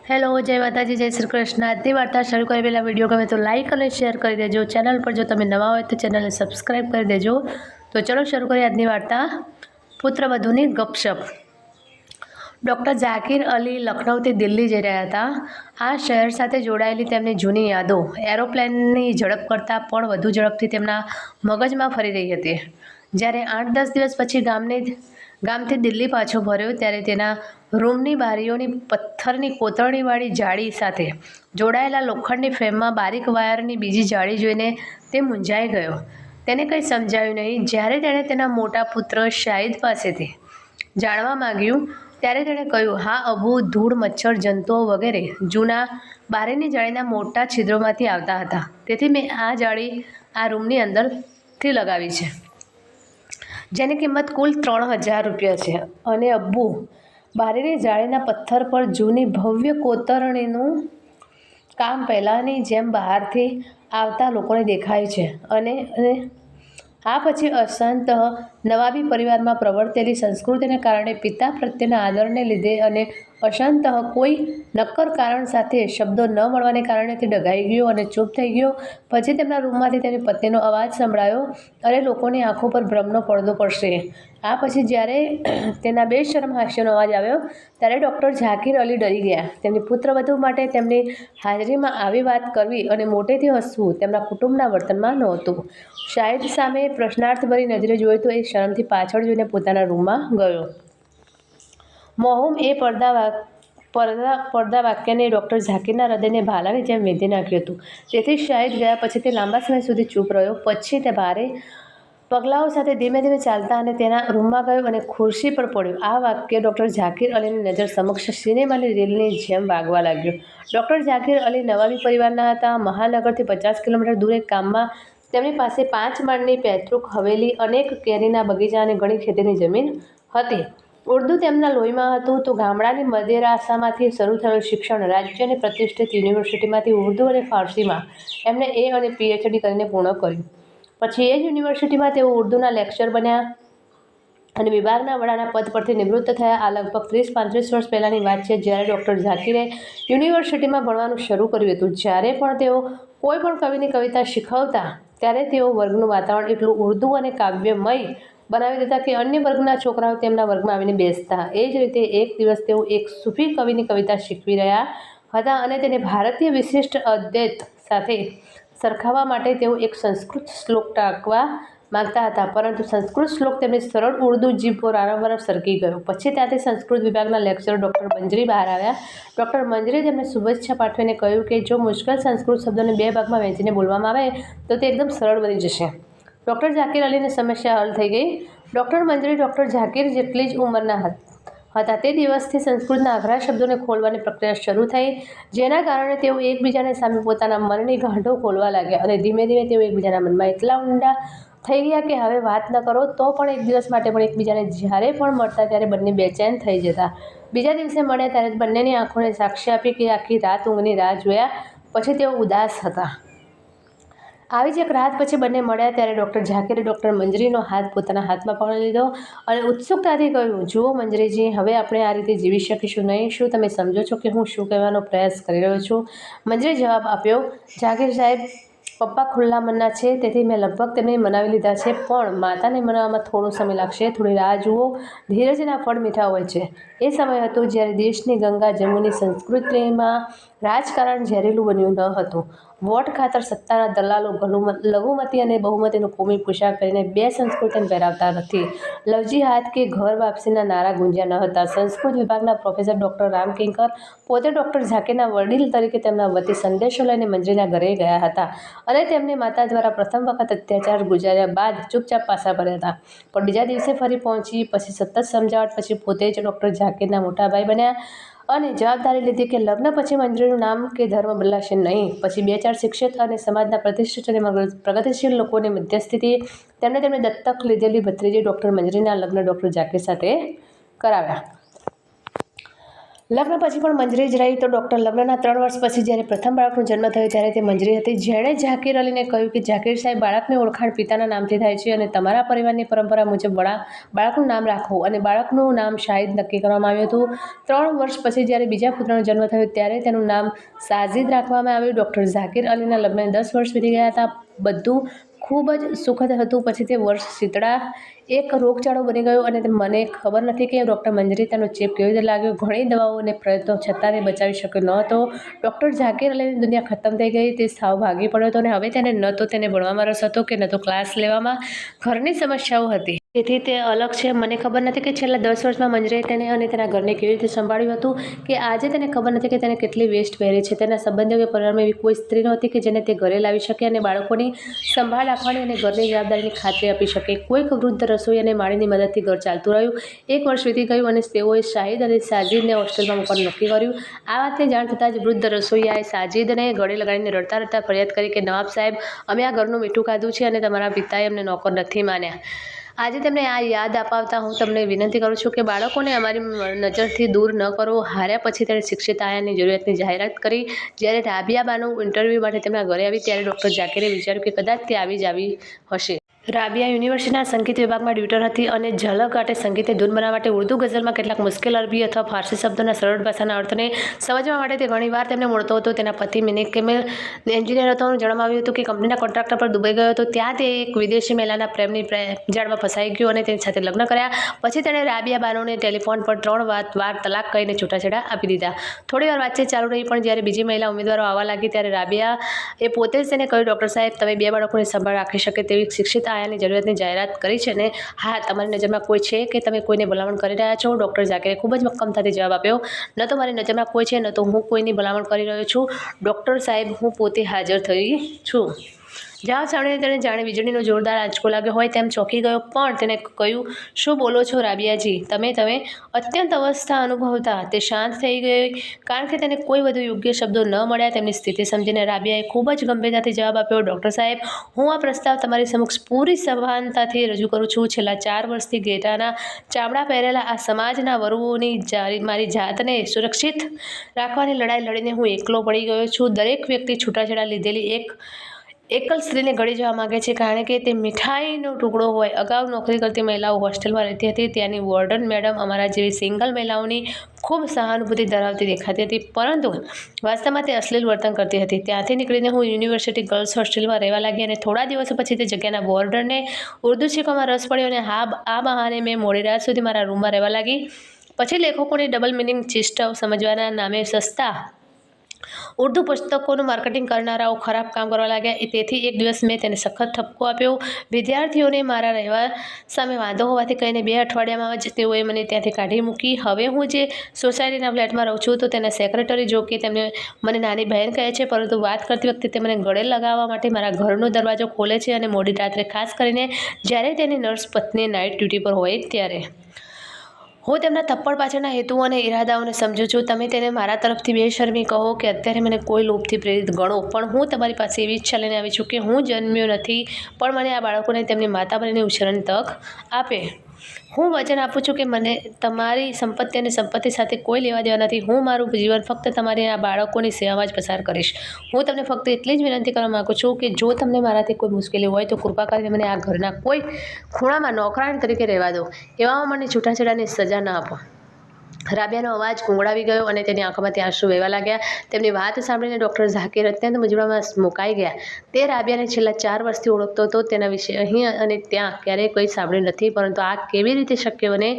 Hello, જય માતાજી, જય શ્રી કૃષ્ણ। આજની વાર્તા શરૂ કરી પહેલાં વિડીયો ગમે તો લાઇક અને શેર કરી દેજો। ચેનલ પર જો તમે નવા હોય તો ચેનલને સબસ્ક્રાઈબ કરી દેજો। તો ચલો શરૂ કરીએ આજની વાર્તા। પુત્રવધુની ગપશપ। ડૉક્ટર ઝાકીર અલી લખનૌથી દિલ્હી જઈ રહ્યા હતા। આ શહેર સાથે જોડાયેલી તેમની જૂની યાદો એરોપ્લેનની ઝડપ કરતાં પણ વધુ ઝડપથી તેમના મગજમાં ફરી રહી હતી। જ્યારે 8-10 દિવસ પછી ગામથી દિલ્હી પાછો ફર્યો ત્યારે તેના રૂમની બારીઓની પથ્થરની કોતરણીવાળી જાળી સાથે જોડાયેલા લોખંડની ફ્રેમમાં બારીક વાયરની બીજી જાળી જોઈને તે મૂંઝાઈ ગયો। તેને કંઈ સમજાયું નહીં। જ્યારે તેણે તેના મોટા પુત્ર શાહિદ પાસેથી જાણવા માંગ્યું ત્યારે તેણે કહ્યું, હા અબુ, ધૂળ, મચ્છર, જંતુઓ વગેરે જૂના બારીની જાળીના મોટા છિદ્રોમાંથી આવતા હતા, તેથી મેં આ જાળી આ રૂમની અંદરથી લગાવી છે, જેની કિંમત કુલ 3000 રૂપિયા છે। અને અબ્બુ, બારીની જાળીના પથ્થર પર જૂની ભવ્ય કોતરણીનું કામ પહેલાંની જેમ બહારથી આવતા લોકોને દેખાય છે। અને આ પછી અશાંત નવાબી પરિવારમાં પ્રવર્તેલી સંસ્કૃતિને કારણે પિતા પ્રત્યેના આદરને લીધે અને અશાંત કોઈ નક્કર કારણ સાથે શબ્દો ન મળવાને કારણે તે ડઘાઈ ગયો અને ચૂપ થઈ ગયો। પછી તેમના રૂમમાંથી તેની પત્નીનો અવાજ સંભળાયો, અરે લોકોની આંખો પર ભ્રમનો પડદો પડશે। આ પછી જ્યારે તેના બેશરમ હાસ્યનો અવાજ આવ્યો ત્યારે ડૉક્ટર ઝાકીર અલી ડરી ગયા। તેમની પુત્રવધુ માટે તેમની હાજરીમાં આવી વાત કરવી અને મોટેથી હસવું તેમના કુટુંબના વર્તનમાં નહોતું। શાહિદ સામે પ્રશ્નાર્થભરી નજરે જોઈ તો એ શરમથી પાછળ જોઈને પોતાના રૂમમાં ગયો। મોહમ એ પડદા વાક્યને ડૉક્ટર ઝાકીરના હૃદયને ભાલાની જેમ વીંધી નાખ્યું હતું। તેથી શાહિદ ગયા પછી તે લાંબા સમય સુધી ચૂપ રહ્યો। પછી તે ભારે પગલાઓ સાથે ધીમે ધીમે ચાલતા અને તેના રૂમમાં ગયો અને ખુરશી પર પડ્યો। આ વાક્ય ડૉક્ટર ઝાકીર અલીની નજર સમક્ષ સિનેમાની રીલની જેમ વાગવા લાગ્યું। ડૉક્ટર ઝાકીર અલી નવાબી પરિવારના હતા। મહાનગરથી 50 કિલોમીટર દૂર એક ગામમાં તેમની પાસે 5 માળની પૈતૃક હવેલી, અનેક કેરીના બગીચા અને ઘણી ખેતીની જમીન હતી। ઉર્દૂ તેમના લોહીમાં હતું, તો ગામડાની મદેરાસામાંથી શરૂ થયેલું શિક્ષણ રાજ્યની પ્રતિષ્ઠિત યુનિવર્સિટીમાંથી ઉર્દૂ અને ફારસીમાં એમણે A અને PhD કરીને પૂર્ણ કર્યું। પછી એ જ યુનિવર્સિટીમાં તેઓ ઉર્દૂના લેક્ચર બન્યા અને વિભાગના વડાના પદ પરથી નિવૃત્ત થયા। આ લગભગ 30-35 વર્ષ પહેલાંની વાત છે, જ્યારે ડૉક્ટર ઝાકીરે યુનિવર્સિટીમાં ભણવાનું શરૂ કર્યું હતું। જ્યારે પણ તેઓ કોઈ પણ કવિની કવિતા શીખવતા ત્યારે તેઓ વર્ગનું વાતાવરણ એટલું ઉર્દૂ અને કાવ્યમય બનાવી દેતા કે અન્ય વર્ગના છોકરાઓ તેમના વર્ગમાં આવીને બેસતા। એ જ રીતે એક દિવસ તેઓ એક સૂફી કવિની કવિતા શીખવી રહ્યા હતા અને તેને ભારતીય વિશિષ્ટ અદ્વૈત સાથે સરખાવવા માટે તેઓ એક સંસ્કૃત શ્લોક ટાંકવા માંગતા હતા, પરંતુ સંસ્કૃત શ્લોક તેમની સરળ ઉર્દૂ જીભ પર વારંવાર સરકી ગયો। પછી ત્યાંથી સંસ્કૃત વિભાગના લેક્ચરર ડૉક્ટર મંજરી બહાર આવ્યા। ડૉક્ટર મંજરીએ તેમને શુભેચ્છા પાઠવીને કહ્યું કે જો મુશ્કેલ સંસ્કૃત શબ્દોને 2 ભાગમાં વહેંચીને બોલવામાં આવે તો તે એકદમ સરળ બની જશે। ડૉક્ટર ઝાકીર અલીની સમસ્યા હલ થઈ ગઈ। ડૉક્ટર મંજરી ડૉક્ટર ઝાકીર જેટલી જ ઉંમરના હતા। તે દિવસથી સંસ્કૃતના અઘરા શબ્દોને ખોલવાની પ્રક્રિયા શરૂ થઈ, જેના કારણે તેઓ એકબીજાને સામે પોતાના મનની ગાંઠો ખોલવા લાગ્યા અને ધીમે ધીમે તેઓ એકબીજાના મનમાં એટલા ઊંડા થઈ ગયા કે હવે વાત ન કરો તો પણ એક દિવસ માટે પણ એકબીજાને જ્યારે પણ મળતા ત્યારે બંને બેચેન થઈ જતા। બીજા દિવસે મળ્યા ત્યારે બંનેની આંખોને સાક્ષી આપી કે આખી રાત ઊંઘની રાહ જોયા પછી તેઓ ઉદાસ હતા। આવી જ એક રાત પછી બંને મળ્યા ત્યારે ડૉક્ટર ઝાકીરે ડૉક્ટર મંજરીનો હાથ પોતાના હાથમાં પકડી લીધો અને ઉત્સુકતાથી કહ્યું, જુઓ મંજરીજી, હવે આપણે આ રીતે જીવી શકીશું નહીં। શું તમે સમજો છો કે હું શું કહેવાનો પ્રયાસ કરી રહ્યો છું? મંજરીએ જવાબ આપ્યો, ઝાકીર સાહેબ, પપ્પા ખુલ્લા મનના છે, તેથી મેં લગભગ તેમને મનાવી લીધા છે, પણ માતાને મનાવવામાં થોડો સમય લાગશે। થોડી રાહ જુઓ, ધીરજના ફળ મીઠા હોય છે। એ સમય હતો જ્યારે દેશની ગંગા જમુની સંસ્કૃતિમાં રાજકારણ ઝેરીલું બન્યું ન હતું। વોટ ખાતર સત્તાના દલાલો લઘુમતી અને બહુમતીનો કોમી પોશાક પહેરીને 2 સંસ્કૃતિને પહેરાવતા નથી। લવજી હાથ કે ઘર વાપસીના નારા ગુંજ્યા ન હતા। સંસ્કૃત વિભાગના પ્રોફેસર ડૉક્ટર રામકિંકર પોતે ડૉક્ટર ઝાકીરના વડીલ તરીકે તેમના વતી સંદેશો લઈને મંજરીના ઘરે ગયા હતા અને તેમને માતા દ્વારા પ્રથમ વખત અત્યાચાર ગુજાર્યા બાદ ચૂપચાપ પાછા ફર્યા હતા, પણ બીજા દિવસે ફરી પહોંચી। પછી સતત સમજાવટ પછી પોતે જ ડૉક્ટર ઝાકીરના મોટા ભાઈ બન્યા અને જવાબદારી લીધી કે લગ્ન પછી મંજરીનું નામ કે ધર્મ બદલાશે નહીં। પછી 2-4 શિક્ષિત અને સમાજના પ્રતિષ્ઠિત અને પ્રગતિશીલ લોકોની મધ્યસ્થીથી તેમણે તેમની દત્તક લીધેલી ભત્રીજી ડૉક્ટર મંજરીના લગ્ન ડૉક્ટર ઝાકીર સાથે કરાવ્યા। લગ્ન પછી પણ મંજરી જ રહી તો ડૉક્ટર લગ્નના 3 વર્ષ પછી જ્યારે પ્રથમ બાળકનો જન્મ થયો ત્યારે તે મંજરી હતી, જેણે ઝાકીર અલીને કહ્યું કે ઝાકીર સાહેબ, બાળકની ઓળખાણ પિતાના નામથી થાય છે અને તમારા પરિવારની પરંપરા મુજબ બાળકનું નામ રાખો, અને બાળકનું નામ શાહિદ નક્કી કરવામાં આવ્યું હતું. 3 વર્ષ પછી જ્યારે બીજા પુત્રનો જન્મ થયો ત્યારે તેનું નામ સાજિદ રાખવામાં આવ્યું. ડૉક્ટર ઝાકીર અલીના લગ્નને 10 વર્ષ વીતી ગયા હતા. બધું ખૂબ જ સુખદ હતું. પછી તે વર્ષ શીતળા એક રોગચાળો બની ગયો અને મને ખબર નથી કે ડૉક્ટર મંજરી તેનો ચેપ કેવી રીતે લાગ્યો. ઘણી દવાઓ અને પ્રયત્નો છતાં તે બચાવી શક્યો ન હતો. ડૉક્ટર ઝાકીર અલીની દુનિયા ખતમ થઈ ગઈ. તે સાવ ભાગી પડ્યો હતો અને હવે તેને ન તો તેને ભણવામાં રસ હતો કે ન તો ક્લાસ લેવામાં. ઘરની સમસ્યાઓ હતી, તેથી તે અલગ છે. મને ખબર નથી કે છેલ્લા 10 વર્ષમાં મંજરીએ તેને અને તેના ઘરને કેવી રીતે સંભાળ્યું હતું, કે આજે તેને ખબર નથી કે તેને કેટલી વેસ્ટ પહેરી છે. તેના સંબંધીઓ કે પરિવારમાં એવી કોઈ સ્ત્રી નહોતી કે જેને તે ઘરે લાવી શકે અને બાળકોની સંભાળ રાખવાની અને ઘરની જવાબદારીની ખાતરી આપી શકે. કોઈક વૃદ્ધ રસોઈ અને માળીની મદદથી ઘર ચાલતું રહ્યું. 1 વર્ષ વીતી ગયું અને તેઓએ શાહિદ અને સાજિદને હોસ્ટેલમાં મૂકવાનું નક્કી કર્યું. આ વાતની જાણ થતાં જ વૃદ્ધ રસોઈયાએ સાજિદને ગળે લગાડીને રડતા રડતા ફરિયાદ કરી કે નવાબ સાહેબ, અમે આ ઘરનું મીઠું ખાધું છે અને તમારા પિતાએ અમને નોકર નથી માન્યા. આજે તેમને આ યાદ અપાવતા હું તમને વિનંતી કરું છું કે બાળકોને અમારી નજરથી દૂર ન કરો. હાર્યા પછી તેણે શિક્ષિત આયાની જરૂરિયાતની જાહેરાત કરી. જ્યારે રાબિયા બાનુ ઇન્ટરવ્યૂ માટે તેમના ઘરે આવી ત્યારે ડૉક્ટર ઝાકીરે વિચાર્યું કે કદાચ તે આવી જ આવી હશે. રાબિયા યુનિવર્સિટીના સંગીત વિભાગમાં ટ્યુટર હતી અને ઝલક માટે સંગીતે ધૂન બનાવવા માટે ઉર્દૂ ગઝલમાં કેટલાક મુશ્કેલ અરબી અથવા ફારસી શબ્દોના સરળ ભાષાના અર્થને સમજવા માટે તે ઘણીવાર તેમને મળતો હતો. તેના પતિ મિકેમેલ એન્જિનિયર હતો અને જણાવવામાં આવ્યું હતું કે કંપનીના કોન્ટ્રાક્ટર પર દુબઈ ગયો હતો. ત્યાં તે એક વિદેશી મહિલાના પ્રેમની જાળમાં ફસાઈ ગયો અને તેની સાથે લગ્ન કર્યા. પછી તેણે રાબિયા બાનુને ટેલિફોન પર 3 વાર તલાક કહીને છૂટાછેડા આપી દીધા. થોડી વાર વાતચીત ચાલુ રહી, પણ જ્યારે બીજી મહિલા ઉમેદવારો આવવા લાગી ત્યારે રાબિયાએ પોતે જ તેને કહ્યું, ડૉક્ટર સાહેબ, તમે 2 બાળકોની સંભાળ રાખી શકે તેવી શિક્ષિત આયાની જરૂરિયાતની જાહેરાત કરી છે ને? હા, તમારી નજરમાં કોઈ છે કે તમે કોઈને ભલામણ કરી રહ્યા છો? ડૉક્ટર ઝાકીરે ખૂબ જ મક્કમતાથી જવાબ આપ્યો, ન તો મારી નજરમાં કોઈ છે, ન તો હું કોઈની ભલામણ કરી રહ્યો છું. ડૉક્ટર સાહેબ, હું પોતે હાજર થઈ છું. જવાબ સાંભળીને તેણે જાણે વીજળીનો જોરદાર આંચકો લાગ્યો હોય તેમ ચોંકી ગયો. પણ તેણે કહ્યું, શું બોલો છો રાબિયાજી? તમે અત્યંત અવસ્થા અનુભવતા. તે શાંત થઈ ગઈ કારણ કે તેને કોઈ વધુ યોગ્ય શબ્દો ન મળ્યા. તેમની સ્થિતિ સમજીને રાબિયાએ ખૂબ જ ગંભીરતાથી જવાબ આપ્યો, ડૉક્ટર સાહેબ, હું આ પ્રસ્તાવ તમારી સમક્ષ પૂરી સભાનતાથી રજૂ કરું છું. છેલ્લા 4 વર્ષથી ઘેટાના ચામડા પહેરેલા આ સમાજના વરુઓની મારી જાતને સુરક્ષિત રાખવાની લડાઈ લડીને હું એકલો પડી ગયો છું. દરેક વ્યક્તિ છૂટાછેડા લીધેલી એકલ સ્ત્રીને ગળી જવા માગે છે કારણ કે તે મીઠાઈનો ટુકડો હોય. અગાઉ નોકરી કરતી મહિલાઓ હોસ્ટેલમાં રહેતી હતી. ત્યાંની વોર્ડન મેડમ અમારા જેવી સિંગલ મહિલાઓની ખૂબ સહાનુભૂતિ ધરાવતી દેખાતી હતી, પરંતુ વાસ્તવમાં તે અશ્લીલ વર્તન કરતી હતી. ત્યાંથી નીકળીને હું યુનિવર્સિટી ગર્લ્સ હોસ્ટેલમાં રહેવા લાગી અને થોડા દિવસો પછી તે જગ્યાના વોર્ડનને ઉર્દૂ શીખવામાં રસ પડ્યો અને આ બહાને મેં મોડી રાત સુધી મારા રૂમમાં રહેવા લાગી. પછી લેખકોની ડબલ મિનિંગ ચીસ્ટો સમજવાના નામે સસ્તા ઉર્દૂ પુસ્તકોનું માર્કેટિંગ કરનારાઓ ખરાબ કામ કરવા લાગ્યા. તેથી એક દિવસ મેં તેને સખત ઠપકો આપ્યો. વિદ્યાર્થીઓને મારા રહેવા સામે વાંધો હોવાથી કહીને 2 અઠવાડિયામાં જ તેઓએ મને ત્યાંથી કાઢી મૂકી. હવે હું જે સોસાયટીના ફ્લેટમાં રહું છું તો તેના સેક્રેટરી જો કે તેમને મને નાની બહેન કહે છે, પરંતુ વાત કરતી વખતે તે મને ગળે લગાવવા માટે મારા ઘરનો દરવાજો ખોલે છે અને મોડી રાત્રે, ખાસ કરીને જ્યારે તેની નર્સ પત્ની નાઇટ ડ્યુટી પર હોય ત્યારે. હું તેમના થપ્પડ પાછળના હેતુઓ અને ઇરાદાઓને સમજું છું. તમે તેને મારા તરફથી બેશરમી કહો કે અત્યારે મને કોઈ લોભથી પ્રેરિત ગણો, પણ હું તમારી પાસે એવી ઈચ્છા લઈને આવી છું કે હું જન્મ્યો નથી, પણ મને આ બાળકોને તેમની માતા બનીને ઉછેરવાની તક આપે. હું વચન આપું છું કે મને તમારી સંપત્તિ અને સંપત્તિ સાથે કોઈ લેવા દેવા નથી. હું મારું જીવન ફક્ત તમારી આ બાળકોની સેવામાં જ પસાર કરીશ. હું તમને ફક્ત એટલી જ વિનંતી કરવા માગું છું કે જો તમને મારાથી કોઈ મુશ્કેલી હોય તો કૃપા કરીને મને આ ઘરના કોઈ ખૂણામાં નોકરાણી તરીકે રહેવા દો. એવામાં મને છૂટાછેડાની સજા ન આપો. રાબિયાનો અવાજ ગુંગળાવી ગયો અને તેની આંખોમાંથી આંસુ વહેવા લાગ્યા. તેમની વાત સાંભળીને ડૉક્ટર ઝાકીર અત્યંત મૂંઝવણમાં મુકાઈ ગયા. તે રાબિયાને છેલ્લા 4 વર્ષથી ઓળખતો હતો. તેના વિશે અહીં અને ત્યાં ક્યારેય કંઈ સાંભળ્યું નથી, પરંતુ આ કેવી રીતે શક્ય બને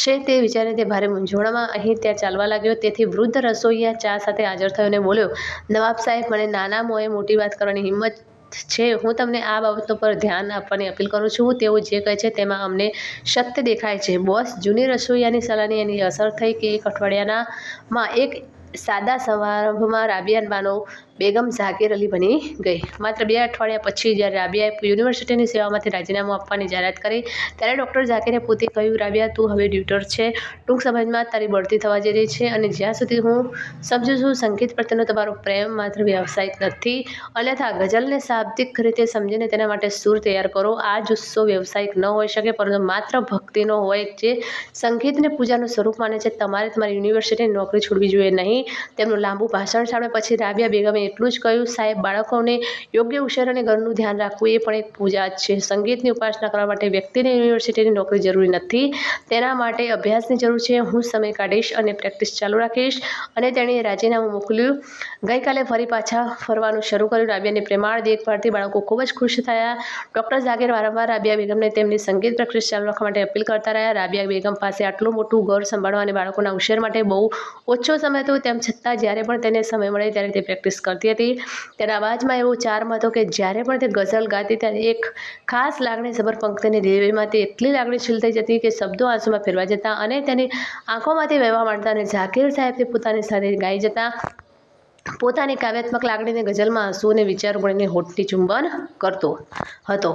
છે તે વિચારીને તે ભારે મૂંઝવણમાં અહીં ત્યાં ચાલવા લાગ્યો. તેથી વૃદ્ધ રસોઈયા ચા સાથે હાજર થયો અને બોલ્યો, નવાબ સાહેબ, મને નાના મોંએ મોટી વાત કરવાની હિંમત છે. હું તમને આ બાબતો પર ધ્યાન આપવાની અપીલ કરું છું. તેઓ જે કહે છે તેમાં અમને સત્ય દેખાય છે. બોસ, જૂની રસોઈયાની સલાહની એની અસર થઈ કે 1 અઠવાડિયામાં એક સાદા સમારંભમાં રાબિયા બાનો બેગમ ઝાકીર અલી બની ગઈ. માત્ર 2 અઠવાડિયા પછી જ્યારે રાબિયાએ યુનિવર્સિટીની સેવામાંથી રાજીનામું આપવાની જાહેરાત કરી ત્યારે ડૉક્ટર ઝાકીરે પોતે કહ્યું, રાબિયા, તું હવે ટ્યુટર છે. ટૂંક સમયમાં તારી બઢતી થવા જઈ રહી છે અને જ્યાં સુધી હું સમજુ છું, સંગીત પ્રત્યેનો તમારો પ્રેમ માત્ર વ્યાવસાયિક નથી. અન્યથા ગઝલને શાબ્દિક રીતે સમજીને તેના માટે સૂર તૈયાર કરો. આ જુસ્સો વ્યાવસાયિક ન હોઈ શકે, પરંતુ માત્ર ભક્તિનો હોય, જે સંગીતને પૂજાનું સ્વરૂપ માને છે. તમારે તમારી યુનિવર્સિટીની નોકરી છોડવી જોઈએ નહીં. તેમનું લાંબુ ભાષણ સાંભળ્યા પછી રાબિયા બેગમે એટલું જ કહ્યું, સાહેબ, બાળકોને યોગ્ય ઉછેર અને ઘરનું ધ્યાન રાખવું એ પણ એક પૂજા જ છે. સંગીતની ઉપાસના કરવા માટે વ્યક્તિને યુનિવર્સિટીની નોકરી જરૂરી નથી. તેના માટે અભ્યાસની જરૂર છે. હું સમય કાઢીશ અને પ્રેક્ટિસ ચાલુ રાખીશ. અને તેણીએ રાજીનામું મોકલ્યું. ગઈકાલે ફરી પાછા ફરવાનું શરૂ કર્યું. રાબિયાની પ્રેમાળ દેખભાળથી બાળકો ખૂબ જ ખુશ થયા. ડૉક્ટર ઝાકીર વારંવાર રાબિયા બેગમને તેમની સંગીત પ્રેક્ટિસ ચાલુ રાખવા માટે અપીલ કરતા રહ્યા. રાબિયા બેગમ પાસે આટલું મોટું ઘર સંભાળવા અને બાળકોના ઉછેર માટે બહુ ઓછો સમય હતો. તેમ છતાં જ્યારે પણ તેને સમય મળે ત્યારે તે પ્રેક્ટિસ કરતી હતી. તેના અવાજમાં એવો ચાર્મ હતો કે જ્યારે પણ તે ગઝલ ગાતી ત્યારે એક ખાસ લાગણીસભર પંક્તિની રેલવેમાં તે એટલી લાગણીશીલ થઈ જતી કે શબ્દો આંસુમાં ફેરવાઈ જતા અને તેની આંખોમાંથી વહેવા માંડતા અને ઝાકીર સાહેબ તે પોતાની સાથે ગાઈ જતા. પોતાની કાવ્યાત્મક લાગણીને ગઝલમાં આંસુ અને વિચારો ભણીને હોઠથી ચુંબન કરતો હતો.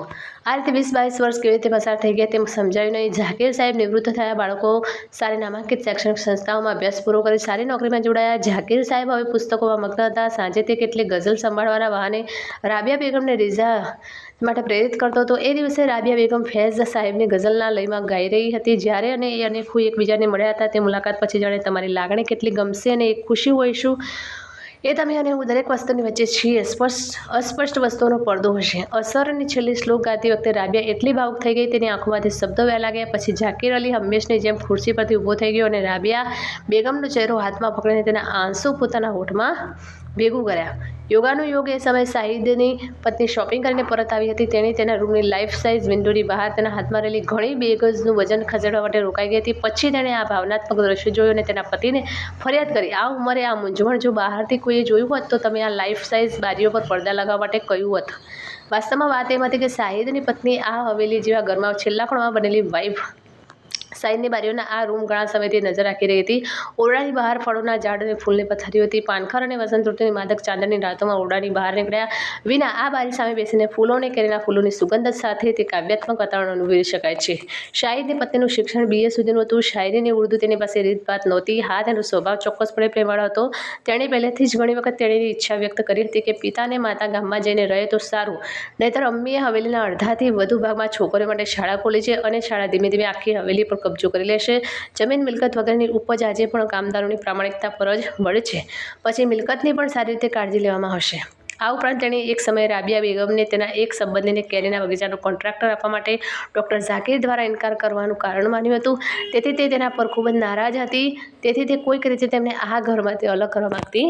આ રીતે 20-22 વર્ષ કેવી રીતે પસાર થઈ ગયા તેમ સમજાયું નહીં. ઝાકીર સાહેબ નિવૃત્ત થયા. બાળકો સારી નામાંકિત શૈક્ષણિક સંસ્થાઓમાં અભ્યાસ પૂરો કરી સારી નોકરીમાં જોડાયા. ઝાકીર સાહેબ હવે પુસ્તકોમાં મગ્ન હતા. સાંજે તે કેટલીક ગઝલ સંભાળવાના બહાને રાબિયા બેગમને રીઝા માટે પ્રેરિત કરતો હતો. એ દિવસે રાબિયા બેગમ ફૈઝ સાહેબની ગઝલના લયમાં ગાઈ રહી હતી. જ્યારે અને હું એકબીજાને મળ્યા હતા તે મુલાકાત પછી જાણે તમારી લાગણી કેટલી ગમશે અને એક ખુશી હોઈશું એ તમે અને હું દરેક વસ્તુની વચ્ચે છીએ. અસ્પષ્ટ વસ્તુઓનો પડદો હશે. અસરની છેલ્લી શ્લોક ગાતી વખતે રાબિયા એટલી ભાવુક થઈ ગઈ, તેની આંખોમાંથી શબ્દો વહેવા લાગ્યા. પછી ઝાકીર અલી હંમેશની જેમ ખુરશી પરથી ઊભો થઈ ગયો અને રાબિયા બેગમનો ચહેરો હાથમાં પકડીને તેના આંસુ પોતાના હોઠમાં ભેગું કર્યા. યોગાનું યોગ. એ સમયે શાહિદની પત્ની શોપિંગ કરીને પરત આવી હતી. તેણી તેના રૂમની લાઈફ સાઇઝ વિન્ડોની બહાર તેના હાથમાં રહેલી ઘણી બેગઝનું વજન ખસેડવા માટે રોકાઈ ગઈ હતી. પછી તેણે આ ભાવનાત્મક દ્રશ્ય જોયું અને તેના પતિને ફરિયાદ કરી, આ ઉંમરે આ મૂંઝવણ જો બહારથી કોઈએ જોયું હોત તો તમે આ લાઈફ સાઇઝ બારીઓ પર પડદા લગાવવા માટે કહ્યું હોત. વાસ્તવમાં વાત એમ હતી કે શાહિદની પત્ની આ હવેલી જેવા ઘરમાં છેલ્લા ખોળમાં બનેલી વાઇફ સાઈડની બારીઓના આ રૂમ ઘણા સમયથી નજર રાખી રહી હતી. ઓરડાની બહાર ફળોના ઝાડ અને ફૂલની પથારીઓ હતી. પાનખર અને વસંત ઋતુની માદક ચાંદની રાતોમાં ઓરડાની બહાર નીકળ્યા વિના આ બારી સામે બેસીને ફૂલો અને કેરીના ફૂલોની સુગંધ સાથે તે કાવ્યાત્મક વાતાવરણ અનુભવી શકાય છે. શાહિદની પત્નીનું શિક્ષણ BA સુધીનું હતું. શાયરીની ઉર્દુ તેની પાસે રીતભાત નહોતી. હા, તેનો સ્વભાવ ચોક્કસપણે પ્રેમાળ હતો. તેણે પહેલેથી જ ઘણી વખત તેણીની ઈચ્છા વ્યક્ત કરી હતી કે પિતા અને માતા ગામમાં જઈને રહે તો સારું, નહીંતર અમ્મીએ હવેલીના અડધાથી વધુ ભાગમાં છોકરીઓ માટે શાળા ખોલી છે અને શાળા ધીમે ધીમે આખી હવેલી પર કબજો કરી લેશે. જમીન મિલકત વગેરેની ઉપજ આજે પણ કામદારોની પ્રામાણિકતા પર જ મળે છે. પછી મિલકતની પણ સારી રીતે કાળજી લેવામાં હશે. આ ઉપરાંત તેણે એક સમયે રાબિયા બેગમને તેના એક સંબંધીને કેરીના બગીચાનો કોન્ટ્રાક્ટર આપવા માટે ડૉક્ટર ઝાકીર દ્વારા ઇનકાર કરવાનું કારણ માન્યું હતું. તેથી તે તેના પર ખૂબ જ નારાજ હતી. તેથી તે કોઈક રીતે તેમને આ ઘરમાંથી અલગ કરવા માંગતી.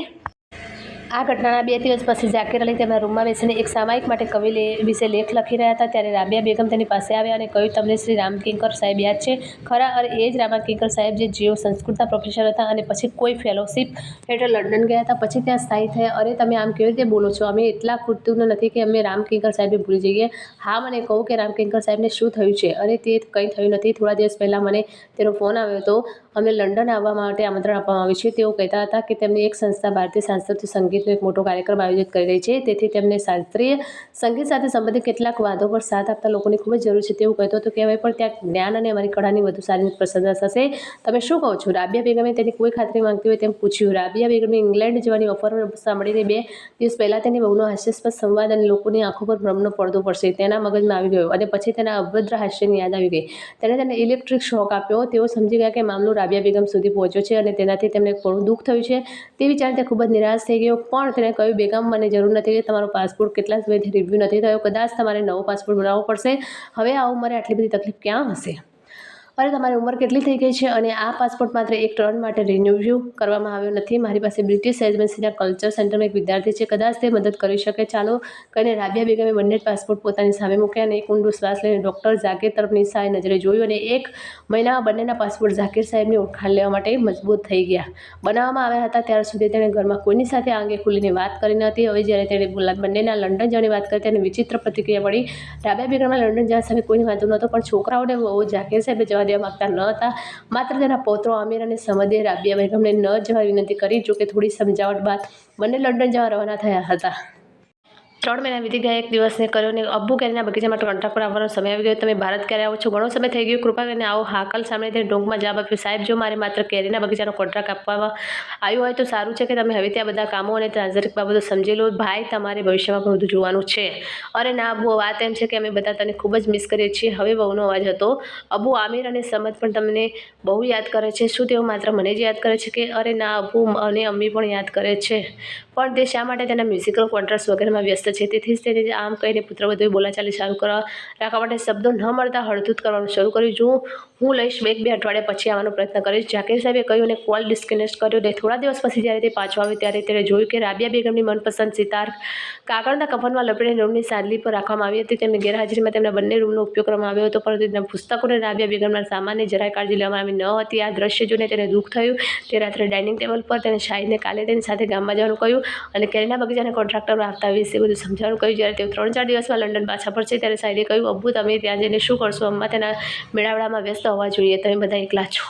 આ ઘટનાના 2 દિવસ પછી ઝાકીર અલી તેમના રૂમમાં બેસીને એક સામાયિક માટે કવિ વિશે લેખ લખી રહ્યા હતા. ત્યારે રાબિયા બેગમ તેની પાસે આવ્યા અને કહ્યું, તમને શ્રી રામકિંકર સાહેબ યાદ છે ખરા? અરે, એ જ રામકિંકર સાહેબ જે જીઓ સંસ્કૃતના પ્રોફેસર હતા અને પછી કોઈ ફેલોશિપ હેઠળ લંડન ગયા હતા, પછી ત્યાં સ્થાયી થયા. અરે, તમે આમ કેવી રીતે બોલો છો? અમે એટલા કૃતજ્ઞ નથી કે અમે રામકિંકર સાહેબને ભૂલી જઈએ. હા, મને કહો કે રામકિંકર સાહેબને શું થયું છે? અરે, તે કંઈ થયું નથી. થોડા દિવસ પહેલાં મને તેનો ફોન આવ્યો હતો. અમને લંડન આવવા માટે આમંત્રણ આપવામાં આવ્યું છે. તેઓ કહેતા હતા કે તેમની એક સંસ્થા ભારતીય સાંસ્કૃતિક સંગીતનો એક મોટો કાર્યક્રમ આયોજિત કરી રહી છે. તેથી તેમને શાસ્ત્રીય સંગીત સાથે સંબંધિત કેટલાક વાદો પર સાથ આપતા લોકોની ખૂબ જ જરૂર છે. તેવું કહેતો હતો કે હવે પણ ત્યાં જ્ઞાન અને અમારી કળાની વધુ સારી પ્રશંસા થશે. તમે શું કહો છો? રાબિયા બેગમે તેની કોઈ ખાતરી માંગતી હોય તેમ પૂછ્યું. રાબિયા બેગમે ઇંગ્લેન્ડ જવાની ઓફર સાંભળીને 2 દિવસ પહેલાં તેની બહુનો હાસ્યાસ્પદ સંવાદ અને લોકોની આંખો પર ભ્રમનો પડદો પડશે તેના મગજમાં આવી ગયો અને પછી તેના અભદ્ર હાસ્યની યાદ આવી ગઈ. તેણે તેને ઇલેક્ટ્રિક શોક આપ્યો. તેઓ સમજી ગયા કે મામલો રાબિયા બેગમ સુધી પહોંચ્યો છે અને તેનાથી તેમને ઘણું દુઃખ થયું છે. તે વિચારને તે ખૂબ જ નિરાશ થઈ ગયો. પણ તેણે કહ્યું, બેગમ, મને જરૂર નથી કે તમારો પાસપોર્ટ કેટલા સમયથી રિવ્યૂ નથી થયો. કદાચ તમારે નવો પાસપોર્ટ બનાવવો પડશે. હવે આ ઉંમરે આટલી બધી તકલીફ ક્યાં હશે? અરે, તમારી ઉંમર કેટલી થઈ ગઈ છે અને આ પાસપોર્ટ માત્ર એક ટર્ન માટે રિન્યૂ કરવામાં આવ્યો નથી. મારી પાસે બ્રિટિશ એજન્સીના કલ્ચર સેન્ટરમાં એક વિદ્યાર્થી છે. કદાચ તે મદદ કરી શકે. ચાલો કહીને રાબિયા બેગમે બંને પાસપોર્ટ પોતાની સામે મૂક્યા અને એક ઊંડો શ્વાસ લઈને ડૉક્ટર ઝાકીર તરફ નિસ્સહાય નજરે જોયું અને 1 મહિનામાં બંનેના પાસપોર્ટ ઝાકીર સાહેબની ઓળખાણ લેવા માટે મજબૂત થઈ ગયા. બનાવવામાં આવ્યા હતા ત્યાર સુધી તેણે ઘરમાં કોઈની સાથે આ અંગે ખુલીને વાત કરી ન હતી. હવે જ્યારે તેણે બંનેના લંડન જવાની વાત કરી તેને વિચિત્ર પ્રતિક્રિયા મળી. રાબિયા બેગમના લંડન જવા સામે કોઈની વાંધો નહોતો, પણ છોકરાઓને ઝાકીર સાહેબે જવા દેવા માગતા ન હતા. માત્ર તેના પૌત્રો આમિર અને સમદે રાબિયા બેગમને ન જવા વિનંતી કરી. જોકે થોડી સમજાવટ બાદ બંને લંડન જવા રવાના થયા હતા. 3 મહિના વીતી ગયા. એક દિવસને કર્યો ને અબ્બુ કેરીના બગીચા માટે કોન્ટ્રાક્ટ પર આવવાનો સમય આવી ગયો. તમે ભારત ક્યારે આવો છો? ઘણો સમય થઈ ગયો, કૃપા કરીને આવો. હાકલ સાંભળીને તેને ટૂંકમાં જવાબ આપ્યો, સાહેબ, જો મારે માત્ર કેરીના બગીચાનો કોન્ટ્રાક્ટ આપવામાં આવ્યો હોય તો સારું છે કે તમે હવે ત્યાં બધા કામો અને ટ્રાન્ઝેક્ટ બાબતો સમજી લો. ભાઈ, તમારે ભવિષ્યમાં પણ બધું જોવાનું છે. અરે ના અબ્બુ, વાત એમ છે કે અમે બધા તને ખૂબ જ મિસ કરીએ છીએ. હવે વહુનો અવાજ હતો. અબ્બુ, આમિર અને સમદ પણ તમને બહુ યાદ કરે છે. શું તેઓ માત્ર મને જ યાદ કરે છે કે? અરે ના અબ્બુ, અને અમ્મી પણ યાદ કરે છે, પણ તે શા માટે તેના મ્યુઝિકલ કોન્ટ્રાક્ટ વગેરેમાં વ્યસ્ત છે. તેથી જ તેને આમ કહીને પુત્રવધુએ બોલાચાલી શરૂ રાખવા માટે શબ્દો ન મળતા હળધૂત કરવાનું શરૂ કર્યું. જો હું લઈશ, 1-2 અઠવાડિયા પછી આવવાનો પ્રયત્ન કરીશ, ઝાકીર સાહેબે કહ્યું અને કોલ ડિસ્કનેક્ટ કર્યો. થોડા દિવસ પછી જ્યારે તે પાછો આવ્યો ત્યારે તેણે જોયું કે રાબિયા બેગમની મનપસંદ સિતાર કાગળના કફનમાં લપેટીને રૂમની સાદલી પર રાખવામાં આવી હતી. તેમની ગેરહાજરીમાં તેમના બંને રૂમનો ઉપયોગ કરવામાં આવ્યો હતો, પરંતુ તેના પુસ્તકોને રાબિયા બેગમના સામાનની જરાય કાળજી લેવામાં આવી ન હતી. આ દ્રશ્ય જોઈને તેને દુઃખ થયું. તે રાત્રે ડાઇનિંગ ટેબલ પર તેણે શાહિદને કાલે તેની સાથે ગામમાં જવાનું કહ્યું અને કેરીના બગીચાના કોન્ટ્રાક્ટર આવતા વિશે બધું સમજાવવાનું કહ્યું. જ્યારે તેઓ 3-4 દિવસમાં લંડન પાછા ફરશે ત્યારે શાહિદે કહ્યું, અબ્બુ, તમે ત્યાં જઈને શું કરશો? અમ્મા તેના મેળાવડામાં વ્યસ્ત હોવા જોઈએ. તમે બધા એકલા છો.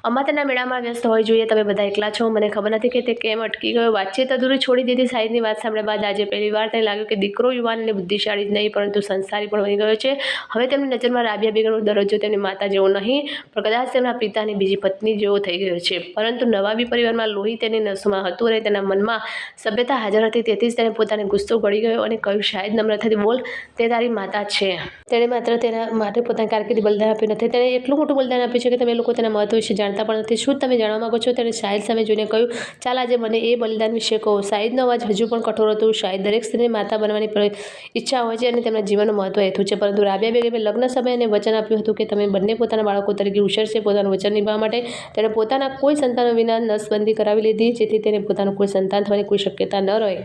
અમ્મા તેના મેળામાં વ્યસ્ત હોવી જોઈએ. તમે બધા એકલા છો. મને ખબર નથી કે તે કેમ અટકી ગયો. વાતચીત અધૂરી છોડી દીધી. શાહિદની વાત સાંભળ્યા બાદ આજે પહેલીવાર તેને લાગ્યું કે દીકરો યુવાન અને બુદ્ધિશાળી જ નહીં, પરંતુ સંસ્કારી પણ બની ગયો છે. હવે તેમની નજરમાં રાબિયા બેગમનો દરજ્જો તેમની માતા જેવો નહીં, પણ કદાચ તેમના પિતાની બીજી પત્ની જેવો થઈ ગયો છે. પરંતુ નવાબી પરિવારમાં લોહી તેની નસોમાં હતું અને તેના મનમાં સભ્યતા હાજર હતી. તેથી જ તેણે પોતાને ગુસ્સો ગળી ગયો અને કહ્યું, શાહિદ, નમ્રતાથી બોલ, તે તારી માતા છે. તેણે માત્ર તેના માટે પોતાની કારકિર્દી બલિદાન આપ્યું નથી, તેણે એટલું મોટું બલિદાન આપ્યું છે કે તમે લોકો તેના મહત્વ વિશે જાણતા પણ નથી. શું તમે જાણવા માંગો છો? તેણે શાહિદ સામે જોઈને કહ્યું, ચાલ, આજે મને એ બલિદાન વિશે કહો. શાહિદનો અવાજ હજુ પણ કઠોર હતો. શાહિદ, દરેક સ્ત્રીની માતા બનવાની ઈચ્છા હોય છે અને તેમના જીવનનું મહત્વ હેતુ છે, પરંતુ રાબિયા બેગમે લગ્ન સમયે એને વચન આપ્યું હતું કે તમે બંને પોતાના બાળકો તરીકે ઉછેરશે. પોતાનું વચન નિભાવવા માટે તેણે પોતાના કોઈ સંતાનો વિના નસબંધી કરાવી લીધી, જેથી તેને પોતાનું કોઈ સંતાન થવાની કોઈ શક્યતા ન રહે.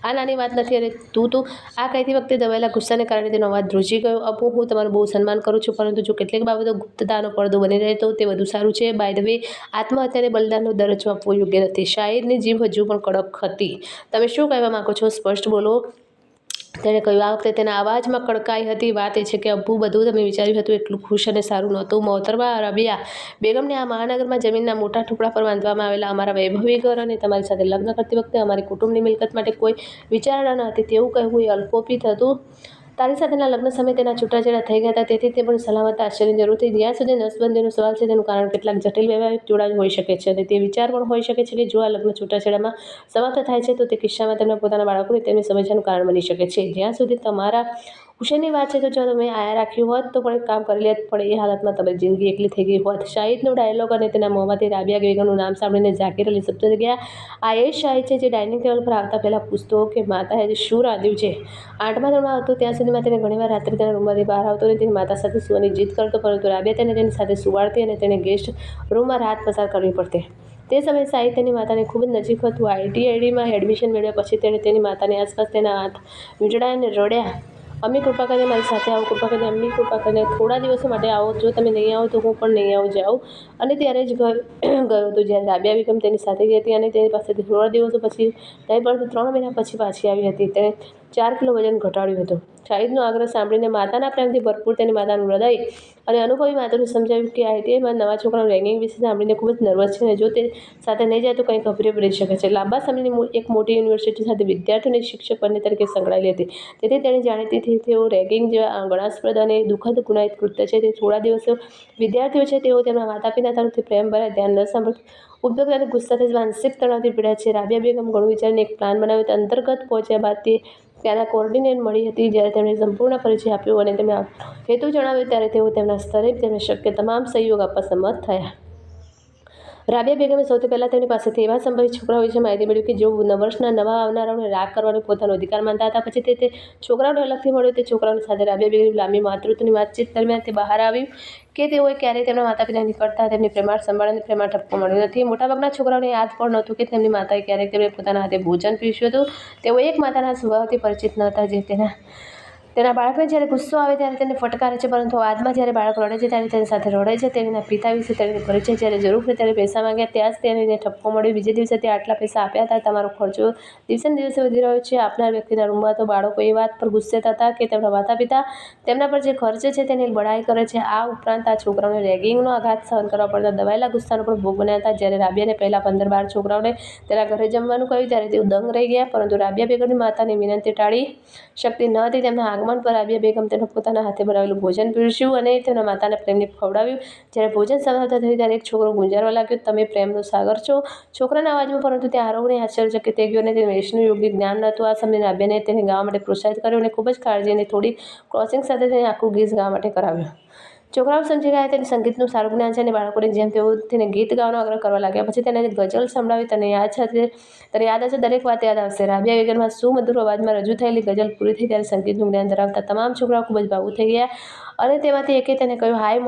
આ નાની વાત નથી. અને તું આ કહેતી વખતે દબાયેલા ગુસ્સાને કારણે તેનો અવાજ ધ્રુજી ગયો. અબ્બુ, હું તમારું બહુ સન્માન કરું છું, પરંતુ જો કેટલીક બાબતો ગુપ્તતાનો પડદો બની રહે તો તે વધુ સારું છે. બાય ધ વે, આત્મહત્યાને બલિદાનનો દરજ્જો આપવો યોગ્ય નથી. શાહિદની જીભ હજુ પણ કડક હતી. તમે શું કહેવા માંગો છો? સ્પષ્ટ બોલો, તેણે કહ્યું. આ વખતે તેના અવાજમાં કડકાઈ હતી. વાત એ છે કે અબ્બુ, બધું તમે વિચાર્યું હતું એટલું ખુશ અને સારું નહોતું. મોહતરમા રાબિયા બેગમને આ મહાનગરમાં જમીનના મોટા ટુકડા પર બાંધવામાં આવેલા અમારા વૈભવી ઘર અને તમારી સાથે લગ્ન કરતી વખતે અમારી કુટુંબની મિલકત માટે કોઈ વિચારણા ન હતી. તેવું કહેવું એ અલ્પોપિત હતું. તારી સાથેના લગ્ન સમયે તેના છૂટાછેડા થઈ ગયા હતા, તેથી તે પણ સલામત આશ્ચર્યની જરૂર હતી. જ્યાં સુધી નસબંધીનો સવાલ છે, તેનું કારણ કેટલાક જટિલ વૈવાહિક જોડાણ હોઈ શકે છે, અને તે વિચાર પણ હોઈ શકે છે કે જો આ લગ્ન છૂટાછેડામાં સમાપ્ત થાય છે તો તે કિસ્સામાં તેમના પોતાના બાળકોને તેમની સમસ્યાનું કારણ બની શકે છે. જ્યાં સુધી તમારા ઉછેરની વાત છે, તો જો તમે આયા રાખ્યું હોત તો પણ એક કામ કરી લેત, પણ એ હાલતમાં તમારી જિંદગી એકલી થઈ ગઈ હોત. શાહિદનો ડાયલોગ અને તેના મોંમાંથી રાબિયા બેગમનું નામ સાંભળીને ઝાકીર અલી શબ્દ થઈ ગયા. આ એ જ શાહિદ છે જે ડાઇનિંગ ટેબલ પર આવતા પહેલાં પૂછતો કે માતાએ આજે શું રાંધ્યું છે. 8મા ધોરણમાં હતો ત્યાં સુધીમાં તેને ઘણીવાર રાત્રે તેના રૂમમાંથી બહાર આવતો અને તેની માતા સાથે સૂવાની જીદ કરતો, પરંતુ રાબિયા તેને તેની સાથે સુવાડતી અને તેણે ગેસ્ટ રૂમમાં રાત પસાર કરવી પડતી. તે સમયે શાહિદ તેની માતાની ખૂબ જ નજીક હતું. IITમાં એડમિશન મેળવ્યા પછી તેણે તેની માતાની આસપાસ તેના હાથ વીંટળાયા અને રડ્યા, અમ્મી, કૃપા કરીને મારી સાથે આવો. કૃપા કરીને અમ્મી, કૃપા કરીને થોડા દિવસો માટે આવો. જો તમે નહીં આવો તો હું પણ નહીં આવું. જાઉં. અને ત્યારે જ ગયો હતો જ્યારે રાબિયા બેગમ તેની સાથે ગઈ હતી અને તેની પાસેથી થોડા દિવસો પછી નહીં, પરંતુ 3 મહિના પછી પાછી આવી હતી. તેણે 4 કિલો વજન ઘટાડ્યું હતું. શાહિદનો આગ્રહ સાંભળીને માતાના પ્રેમથી ભરપૂર તેની માતાનું હૃદય અને અનુભવી માતાનું સમજાવ્યું કે IITમાં નવા છોકરાનું રેગિંગ વિશે સાંભળીને ખૂબ જ નર્વસ છે અને જો તે સાથે નહીં જાય તો કંઈક અપ્રિય બની શકે છે. લાંબા સમયની એક મોટી યુનિવર્સિટી સાથે વિદ્યાર્થીઓની શિક્ષક બંને તરીકે સંકળાયેલી હતી, તેથી તેણે જાણીતી હતી તેઓ રેગિંગ જેવા ઘૃણાસ્પદ અને દુઃખદ ગુનાહિત કૃત્ય છે. તે થોડા દિવસો વિદ્યાર્થીઓ છે, તેઓ તેમના માતા પિતા તરફથી પ્રેમભર્યા ધ્યાન ન સાંભળતું, ઉદ્યોગ અને ગુસ્સાથી માનસિક તણાવથી પીડાય છે. રાબિયા બેગમ ઘણું વિચારીને એક પ્લાન બનાવ્યો. તે અંતર્ગત પહોંચ્યા બાદ તે ત્યાંના કોઓર્ડિનેટર મળી હતી. જ્યારે તેમણે સંપૂર્ણ પરિચય આપ્યો અને તેમના હેતુ જણાવ્યો ત્યારે તેઓ તેમના સ્તરે તેમને શક્ય તમામ સહયોગ આપવા સંમત થયા. રાબિયા બેગમે સૌથી પહેલાં તેમની પાસેથી એવા સંભવિત છોકરાઓ વિશે માહિતી મેળવી કે જેઓ વર્ષના નવા આવનારાઓને રાગ કરવાનો પોતાનો અધિકાર માનતા હતા. પછી તે છોકરાઓને અલગથી મળ્યો. તે છોકરાઓની સાથે રાબિયા બેગમની લાંબી માતૃત્વની વાતચીત દરમિયાન તે બહાર આવ્યું કે તેઓએ ક્યારેય તેમના માતા પિતાની નિકટતા, તેમની પ્રેમાળ સંભાળ અને પ્રેમાળ ઠપકો મળ્યો નથી. મોટાભાગના છોકરાઓને યાદ પણ નહોતું કે તેમની માતાએ ક્યારેય તેમને પોતાના હાથે ભોજન પીરસ્યું હતું. તેઓ એક માતાના સ્વભાવથી પરિચિત ન હતા જે તેના બાળકને જ્યારે ગુસ્સો આવે ત્યારે તેને ફટકારે છે, પરંતુ બાદમાં જ્યારે બાળક રડે છે ત્યારે તેની સાથે રડે છે. તેના પિતા વિશે તેને પરિચય જ્યારે જરૂર પડે ત્યારે પૈસા માંગ્યા, ત્યાં જ તેને ઠપકો મળ્યો. બીજે દિવસે તે આટલા પૈસા આપ્યા હતા, તમારો ખર્ચો દિવસે ને દિવસે વધી રહ્યો છે. આપનાર વ્યક્તિના રૂમમાં તો બાળકો એ વાત પર ગુસ્સે થતા કે તેમના માતા-પિતા તેમના પર જે ખર્ચે છે તેની બડાઈ કરે છે. આ ઉપરાંત આ છોકરાઓને રેગિંગનો આઘાત સહન કરવા પડતા દબાયેલા ગુસ્સાનો પણ ભોગ બન્યા હતા. જ્યારે રાબિયાને પહેલા 15-12 છોકરાઓને તેના ઘરે જમવાનું કહ્યું ત્યારે તેઓ દંગ રહી ગયા, પરંતુ રાબિયા બેગમની માતાની વિનંતી ટાળી શકતી ન હતી. તેમના આગમન પર રાબિયા બેગમ તેને પોતાના હાથે બનાવેલું ભોજન પીરસ્યું અને તેમના માતાના પ્રેમથી ખવડાવ્યું. જ્યારે ભોજન સમાપ્ત થયું ત્યારે એક છોકરો ગુંજારવા લાગ્યો, તમે પ્રેમનો સાગર છો, છોકરાના અવાજમાં. પરંતુ તે આરોગણે આશ્ચર્યચકિત થઈ ગયો અને તેને વૈષ્ણવ યોગનું જ્ઞાન નહોતું. આ સમયે રાબિયાને તેને ગાવા માટે પ્રોત્સાહિત કર્યો અને ખૂબ જ કાળજી અને થોડી ક્રોસિંગ સાથે તેને આખું ગીત ગાવા માટે કરાવ્યો. છોકરાઓ સમજી ગયા તેને સંગીતનું સારું જ્ઞાન છે અને બાળકોની જેમ તેઓ તેને ગીત ગાવાનો આગ્રહ કરવા લાગ્યા. પછી તેને ગઝલ સંભળાવી. તને યાદ હશે, દરેક વાત યાદ આવશે. રાબિયા બેગમના સુમધુર અવાજમાં રજૂ થયેલી ગઝલ પૂરી થઈ ત્યારે સંગીતનું જ્ઞાન ધરાવતા તમામ છોકરાઓ ખૂબ જ ભાવુક થઈ ગયા અને તેમાંથી એકે તેને કહ્યું, હાય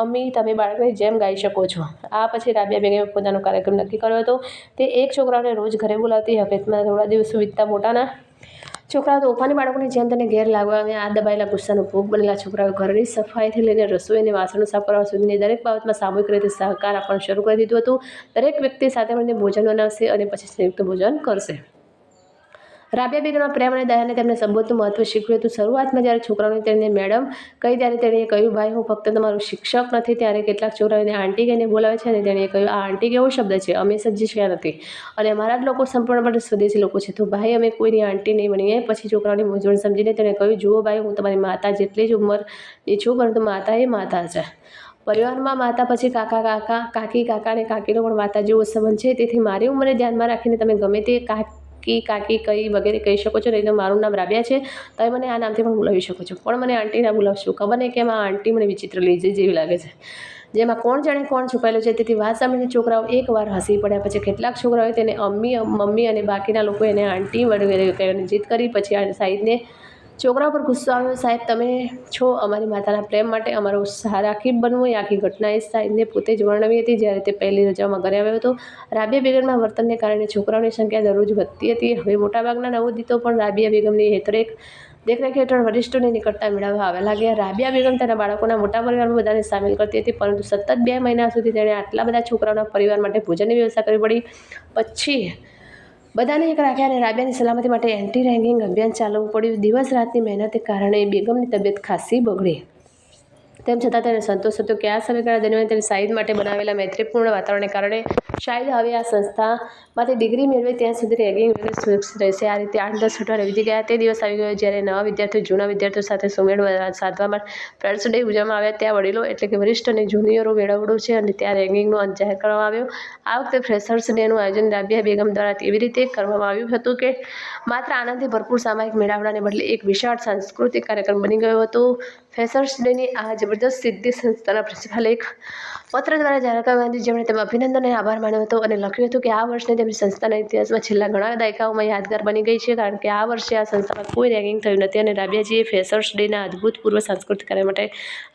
અમ્મી, તમે બાળકની જેમ ગાઈ શકો છો. આ પછી રાબિયા બેગમે પોતાનો કાર્યક્રમ નક્કી કર્યો હતો. તે એક છોકરાઓને રોજ ઘરે બોલાવતી. હકીકતમાં થોડા દિવસો વીતતા મોટાના છોકરાઓ તોફાની બાળકોની જેમ તેને ઘેર લાવવા આવે. આ દબાયેલા ગુસ્સાનો ભોગ બનેલા છોકરાઓએ ઘરની સફાઈથી લઈને રસોઈ અને વાસણો સાફ કરવા સુધીની દરેક બાબતમાં સામૂહિક રીતે સહકાર આપવાનું શરૂ કરી દીધું હતું. દરેક વ્યક્તિ સાથે મળીને ભોજન બનાવશે અને પછી સંયુક્ત ભોજન કરશે. રાબિયા બેગમના પ્રેમ અને દયાને તેમને સંબોધનું મહત્વ શીખવ્યું હતું. શરૂઆતમાં જ્યારે છોકરાઓને તેને મેડમ કહી ત્યારે તેણે કહ્યું, ભાઈ, હું ફક્ત તમારો શિક્ષક નથી. ત્યારે કેટલાક છોકરાઓને આંટી કહીને બોલાવે છે અને તેણે કહ્યું, આ આંટી કેવો શબ્દ છે, અમે સમજી શક્યા નથી અને અમારા જ લોકો સંપૂર્ણપણે સ્વદેશી લોકો છે, તો ભાઈ અમે કોઈની આંટી નહીં બનીએ. પછી છોકરાઓની મૂંઝવણ સમજીને તેણે કહ્યું, જુઓ ભાઈ, હું તમારી માતા જેટલી જ ઉંમરની છું, પરંતુ માતા એ માતા છે. પરિવારમાં માતા પછી કાકી, કાકા અને કાકીનો પણ માતા જેવો સંબંધ છે. તેથી મારી ઉંમરને ધ્યાનમાં રાખીને તમે ગમે તે કાકી કઈ વગેરે કહી શકો છો. નહીં તો મારું નામ રાબિયા છે, તમે મને આ નામથી પણ બોલાવી શકો છો, પણ મને આંટી ના બોલાવશો. ખબર નહીં કેમ આ આંટી મને વિચિત્ર જેવી લાગે છે, જેમાં કોણ જાણે કોણ છુપાયેલું છે. તેથી વાત સાંભળીને છોકરાઓ એકવાર હસી પડ્યા. પછી કેટલાક છોકરાઓએ તેને મમ્મી અને બાકીના લોકો એને આંટી વગેરે કહેવાની જીદ કરી. પછી સાહિદને છોકરાઓ પર ગુસ્સો આવ્યો. સાહેબ, તમે છો અમારી માતાના પ્રેમ માટે અમારો રાખી બનવું. એ આખી ઘટના એ સાહિદને પોતે જ વર્ણવી હતી જ્યારે તે પહેલી રજાઓમાં ઘરે આવ્યો હતો. રાબિયા બેગમના વર્તનને કારણે છોકરાઓની સંખ્યા દરરોજ વધતી હતી. હવે મોટાભાગના નવોદિતો પણ રાબિયા બેગમની દેખરેખ હેઠળ વરિષ્ઠોની નિકટતા મેળવવા આવવા લાગ્યા. રાબિયા બેગમ તેના બાળકોના મોટા પરિવારમાં બધાને સામેલ કરતી હતી, પરંતુ સતત 2 મહિના સુધી તેણે આટલા બધા છોકરાઓના પરિવાર માટે ભોજનની વ્યવસ્થા કરવી પડી. પછી બધાને એક રાખ્યા અને રાબિયાની સલામતી માટે એન્ટી રેગિંગ અભિયાન ચાલવું પડ્યું. દિવસ રાતની મહેનતને કારણે બેગમની તબિયત ખાસી બગડી. તેમ છતાં તેને સંતોષ હતો કે આ સમયગાળા દરમિયાન તેને સાહિદ માટે બનાવેલા મૈત્રીપૂર્ણ વાતાવરણને કારણે શાયદ હવે આ સંસ્થામાંથી ડિગ્રી મેળવે ત્યાં સુધી રેગિંગ સુરક્ષિત રહેશે. આ રીતે 8-10 અઠવાડિયા વીતી ગયા. તે દિવસ આવી ગયો જ્યારે નવા વિદ્યાર્થીઓ જૂના વિદ્યાર્થીઓ સાથે સુમેળ સાધવામાં ફ્રેન્ડ્સ ડે ઉજવવામાં આવ્યા. ત્યાં વડીલો એટલે કે વરિષ્ઠ અને જુનિયરો મેળાવડું છે અને ત્યાં રેગિંગનો અંત જાહેર કરવામાં આવ્યો. આ વખતે ફ્રેશર્સ ડેનું આયોજન રાબિયા બેગમ દ્વારા એવી રીતે કરવામાં આવ્યું હતું કે માત્ર આનંદથી ભરપૂર સામાયિક મેળાવડાને બદલે એક વિશાળ સાંસ્કૃતિક કાર્યક્રમ બની ગયો હતો. ફ્રેશર્સ ડેની આ જબરદસ્ત સિદ્ધિ સંસ્થાના પ્રિન્સિપાલે એક પત્ર દ્વારા જાહેર કરવામાં આવી, જેમણે તેમાં અભિનંદન અને આભાર માન્યો હતો અને લખ્યું હતું કે આ વર્ષને તેમની સંસ્થાના ઇતિહાસમાં છેલ્લા ઘણા દાયકાઓમાં યાદગાર બની ગઈ છે, કારણ કે આ વર્ષે આ સંસ્થામાં કોઈ રેગિંગ થયું નથી અને રાબિયાજીએ ફ્રેશર્સ ડેના અભૂતપૂર્વ સાંસ્કૃતિક કાર્ય માટે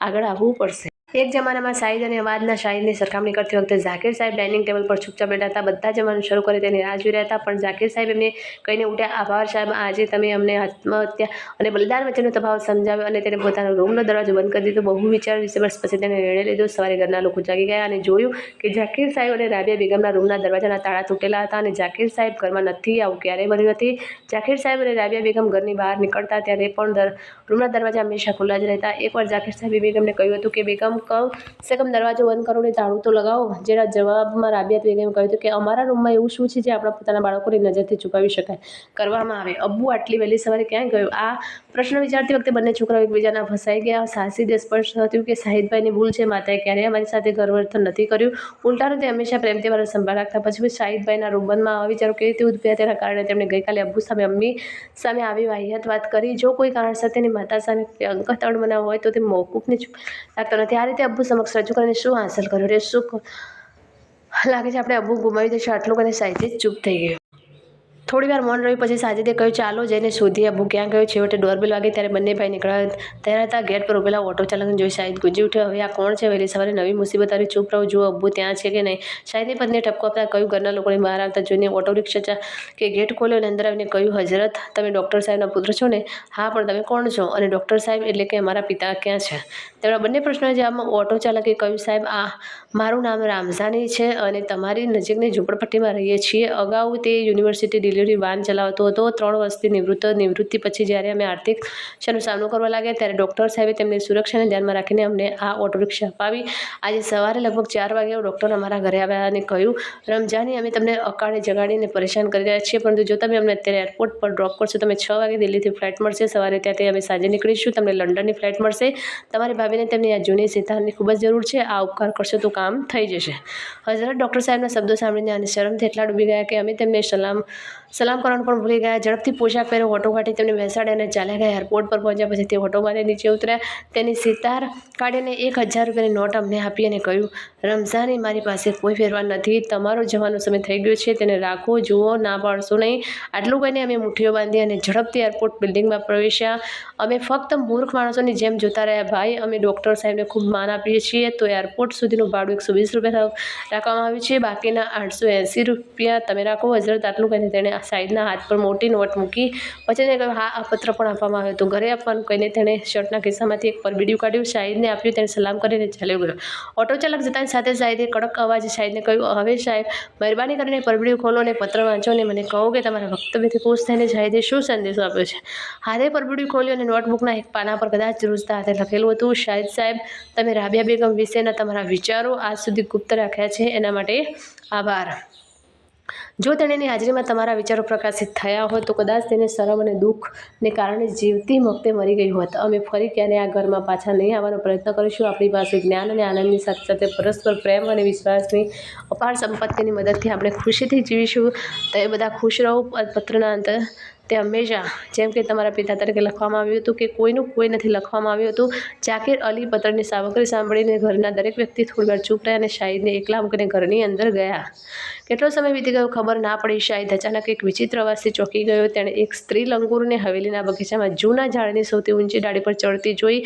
આગળ આવવું પડશે. એક જમાનામાં સાહિદ અને અવાજના શાહિદની સરખામણી કરતી વખતે ઝાકીર સાહેબ ડાઇનિંગ ટેબલ પર ચૂપચાપ બેઠા હતા. બધા જમવાનું શરૂ કરે તેની રાહ જોઈ રહ્યા હતા, પણ ઝાકીર સાહેબ એમને કહીને ઉઠ્યા, આભાર સાહેબ, આજે તમે અમને આત્મહત્યા અને બલિદાન વચ્ચેનો તફાવત સમજાવ્યો. અને તેને પોતાનો રૂમનો દરવાજો બંધ કરી દીધો. બહુ વિચાર વિમર્શ પછી તેને નિર્ણય લીધો. સવારે ઘરના લોકો જાગી ગયા અને જોયું કે ઝાકીર સાહેબ અને રાબિયા બેગમના રૂમના દરવાજાના તાળા તૂટેલા હતા અને ઝાકીર સાહેબ ઘરમાં નથી. આવું ક્યારેય બન્યું નથી. ઝાકીર સાહેબ અને રાબિયા બેગમ ઘરની બહાર નીકળતા ત્યારે પણ રૂમના દરવાજા હંમેશા ખુલ્લા જ રહેતા. એકવાર ઝાકીર સાહેબે બેગમને કહ્યું હતું કે બેગમ, કમ સે કમ દરવાજો બંધ કરો ને તાળું તો લગાવો. જેના જવાબમાં રાબિયા બેગમે કહ્યું હતું કે અમારા રૂમમાં એવું શું છે જે આપણા પોતાના બાળકોની નજરથી છુપાવી શકાય કરવામાં આવે. અબ્બુ આટલી વહેલી સવારે ક્યાં ગયો? આ પ્રશ્ન વિચારતી વખતે બંને છોકરાઓ એકબીજાના ફસાઈ ગયા. સાહસિદ સ્પષ્ટ થયું કે સાહિદભાઈની ભૂલ છે. માતાએ ક્યારેય અમારી સાથે ગેરવર્તન નથી કર્યું. ઉલટાનું તે હંમેશા પ્રેમથી મારો સંભાળ રાખતા. પછી સાહિદભાઈના રૂમમાં આવા વિચારો કેવી રીતે ઉદ્ભવ્યા તેના કારણે તેમણે ગઈકાલે અબ્બુ સામે અમ્મી સામે આવી વાહિયાત વાત કરી. જો કોઈ કારણસર તેની માતા સામે અંકતડ બનાવ હોય તો તે મોકૂફને લાગતો નથી. આ રીતે અબ્બુ સમક્ષ રજૂ કરીને શું હાંસલ કર્યું રે? શું લાગે છે આપણે અબ્બુ ગુમાવી દઈશું? આટલું કરીને સાહિદ ચૂપ થઈ ગયો. થોડીવાર મૌન રહ્યું પછી સાજિદે કહ્યું, ચાલો જઈને શોધીએ અબ્બુ ક્યાં ગયો. છેવટે ડોરબેલ વાગી ત્યારે બંને ભાઈ નીકળ્યા તૈયાર હતા. ગેટ પર ઉભેલા ઓટો ચાલકને જોઈ શાહિદ ગુંજી ઉઠ્યો, હવે આ કોણ છે? વહેલી સવારે નવી મુસીબત આવી. ચૂપ રહો, જુઓ અબ્બુ ત્યાં છે કે નહીં. શાહિદની પત્નીએ ઠપકો આપતા કહ્યું. ઘરના લોકોને બહાર આવતા જોઈને ઓટો રિક્ષા કે ગેટ ખોલ્યો અને અંદર આવીને કહ્યું, હજરત, તમે ડૉક્ટર સાહેબના પુત્ર છો ને? હા, પણ તમે કોણ છો? અને ડૉક્ટર સાહેબ એટલે કે અમારા પિતા ક્યાં છે? તેમના બંને પ્રશ્નોના જવાબમાં ઓટો ચાલકે કહ્યું, સાહેબ, મારું નામ રામઝાની છે અને તમારી નજીકની ઝૂંપડપટ્ટીમાં રહીએ છીએ. અગાઉ તે યુનિવર્સિટી ડિલિવરી વાન ચલાવતો હતો. 3 વર્ષથી નિવૃત્તિ પછી જ્યારે અમે આર્થિક સમસ્યાનો સામનો કરવા લાગ્યા ત્યારે ડૉક્ટર સાહેબે તેમની સુરક્ષાને ધ્યાનમાં રાખીને અમને આ ઓટો રિક્ષા અપાવી. આજે સવારે લગભગ 4 વાગ્યે ડૉક્ટર અમારા ઘરે આવ્યા અને કહ્યું, રમઝાની, અમે તમને અકાળે જગાડીને પરેશાન કરી રહ્યા છીએ, પરંતુ જો તમે અમને અત્યારે એરપોર્ટ પર ડ્રોપ કરશો, તમે 6 વાગે દિલ્હીથી ફ્લાઇટ મળશે. સવારે ત્યાંથી અમે સાંજે નીકળીશું. તમને લંડનની ફ્લાઇટ મળશે. તમારી ભાભીને તેમની આ જૂની સિતારની ખૂબ જ જરૂર છે. આ ઉપકાર કરશો તો કામ થઈ જશે. હઝરત ડૉક્ટર સાહેબના શબ્દો સાંભળીને અને શરમથી એટલા ડૂબી ગયા કે અમે તેમને સલામ કરવાનું પણ ભૂલી ગયા. ઝડપથી પોશાક પહેર્યો, ઓટો કાઢી તેમને બેસાડ્યા અને ચાલ્યા ગયા. એરપોર્ટ પર પહોંચ્યા પછી તે ઓટોમાંથી નીચે ઉતર્યા. તેની સિતાર કાઢીને 1000 રૂપિયાની નોટ અમને આપી અને કહ્યું, રમઝાની, મારી પાસે કોઈ ફેરવા નથી. તમારો જવાનો સમય થઈ ગયો છે. તેને રાખો. જુઓ, ના પાડશો નહીં. આટલું કહીને અમે મુઠ્ઠીઓ બાંધી અને ઝડપથી એરપોર્ટ બિલ્ડિંગમાં પ્રવેશ્યા. અમે ફક્ત મૂર્ખ માણસોની જેમ જોતા રહ્યા. ભાઈ, અમે ડૉક્ટર સાહેબને ખૂબ માન આપીએ છીએ, તો એરપોર્ટ સુધીનું ભાડું 120 રૂપિયા રાખવામાં આવ્યું છે. બાકીના 880 રૂપિયા તમે રાખો. હઝરત, આટલું કહીને તેણે શાહિદના હાથ પર મોટી નોટ મૂકી. પછી તેણે કહ્યું, હા, આ પત્ર પણ આપવામાં આવ્યો હતો. ઘરે આપવાનું કહીને તેણે શર્ટના ખિસ્સામાંથી એક પરબીડિયું કાઢ્યું. શાહિદને આપ્યું. તેણે સલામ કરીને ચાલ્યો ગયો. ઓટો ચાલક જતાની સાથે શાહિદે કડક અવાજે શાહિદને કહ્યું, હવે સાહેબ, મહેરબાની કરીને પરબીડિયું ખોલો અને પત્ર વાંચો અને મને કહો કે તમારા વક્તવ્યથી ખુશ થઈને શાહિદે શું સંદેશો આપ્યો છે. હાથે પરબીડિયું ખોલ્યું અને નોટબુકના એક પાના પર કદાચ ધ્રુજતા હાથે લખેલું હતું, શાહિદ સાહેબ, તમે રાબિયા બેગમ વિશેના તમારા વિચારો આજ સુધી ગુપ્ત રાખ્યા છે, એના માટે આભાર. જો તેણીની હાજરીમાં તમારા વિચારો પ્રકાશિત થયા હોત તો કદાચ તેને શરમ અને દુઃખને કારણે જીવતી વખતે મરી ગઈ હોત. અમે ફરી ક્યારેય આ ઘરમાં પાછા નહીં આવવાનો પ્રયત્ન કરીશું. આપણી પાસે જ્ઞાન અને આનંદની સાથે સાથે પરસ્પર પ્રેમ અને વિશ્વાસની અપાર સંપત્તિની મદદથી આપણે ખુશીથી જીવીશું. તમે બધા ખુશ રહો. પત્રના અંતે તે હંમેશા, જેમ કે તમારા પિતા તરીકે લખવામાં આવ્યું હતું કે કોઈનું કોઈ નથી લખવામાં આવ્યું હતું. જાકીર અલી પત્રની સામગ્રી સાંભળીને ઘરના દરેક વ્યક્તિ થોડીવાર ચૂપ રહ્યા અને શાહિદને એકલા મૂકીને ઘરની અંદર ગયા. કેટલો સમય વીતી ગયો ખબર ના પડી. શાહિદ અચાનક એક વિચિત્ર અવાજથી ચોંકી ગયો. તેણે એક સ્ત્રી લંગૂરને હવેલીના બગીચામાં જૂના ઝાડની સૌથી ઊંચી ડાળી પર ચડતી જોઈ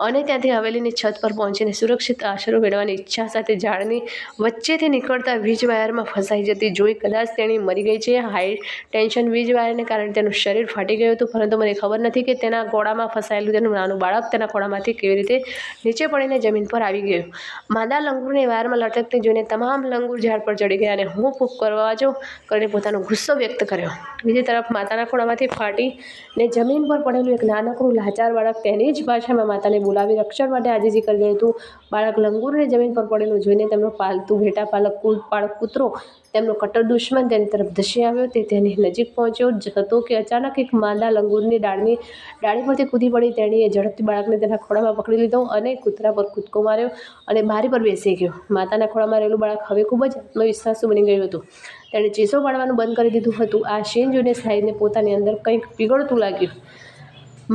અને ત્યાંથી હવેલીની છત પર પહોંચીને સુરક્ષિત આશરો મેળવવાની ઈચ્છા સાથે ઝાડની વચ્ચેથી નીકળતા વીજ વાયરમાં ફસાઈ જતી જોઈ. કદાચ તેણી મરી ગઈ છે. હાઈ ટેન્શન વીજ વાયરને કારણે તેનું શરીર ફાટી ગયું હતું, પરંતુ મને ખબર નથી કે તેના ગોળામાં ફસાયેલું તેનું નાનું બાળક તેના ખોળામાંથી કેવી રીતે નીચે પડીને જમીન પર આવી ગયું. માદા લંગૂરને વાયરમાં લટકતી જોઈને તમામ લંગૂર ઝાડ પર ચડી ગયા અને હું ફૂંક કરવાજો કરીને પોતાનો ગુસ્સો વ્યક્ત કર્યો. બીજી તરફ માતાના ખોળામાંથી ફાટીને જમીન પર પડેલું એક નાનકડું લાચાર બાળક તેની જ ભાષામાં માતાને બોલાવી રક્ષણ માટે આજીજી કરી રહ્યું હતું. બાળક લંગૂરને જમીન પર પડેલું જોઈને તેમનો પાલતુ ઘેટા પાળક કૂતરો, તેમનો કટ્ટર દુશ્મન, તેની તરફ ધસી આવ્યો. તે તેની નજીક પહોંચ્યો હતો કે અચાનક એક માદા લંગૂરની ડાળી પરથી કૂદી પડી. તેણીએ ઝડપથી બાળકને તેના ખોળામાં પકડી લીધો અને કૂતરા પર કૂદકો માર્યો અને બારી પર બેસી ગયો. માતાના ખોળામાં રહેલું બાળક હવે ખૂબ જ આત્મવિશ્વાસુ બની ગયું હતું. તેણે ચીસો પાડવાનું બંધ કરી દીધું હતું. આ સીન જોઈને શાહિદને પોતાની અંદર કંઈક પીગળતું લાગ્યું.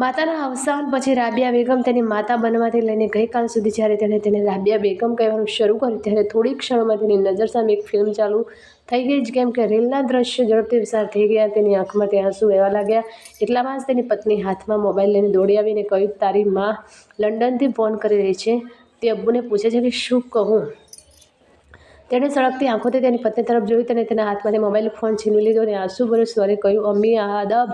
માતાના અવસાન પછી રાબિયા બેગમ તેની માતા બનવાથી લઈને ગઈકાલ સુધી જ્યારે તેણે તેને રાબિયા બેગમ કહેવાનું શરૂ કર્યું ત્યારે થોડી ક્ષણોમાં તેની નજર સામે એક ફિલ્મ ચાલુ થઈ ગઈ. કેમ કે રેલના દ્રશ્યો ઝડપથી વિચાર થઈ ગયા. તેની આંખમાંથી આંસુ વહેવા લાગ્યા. એટલામાં જ તેની પત્ની હાથમાં મોબાઈલ લઈને દોડી આવીને કહ્યું, તારી માં લંડનથી ફોન કરી રહી છે. તે અબ્બુને પૂછે છે કે શું કહું. તેણે સળગતી આંખોથી તેની પત્ની તરફ જોયું. તેને તેના હાથમાંથી મોબાઈલ ફોન છીનવી લીધો અને આંસુભર્યું સ્વરે કહ્યું, અમ્મી, આદબ.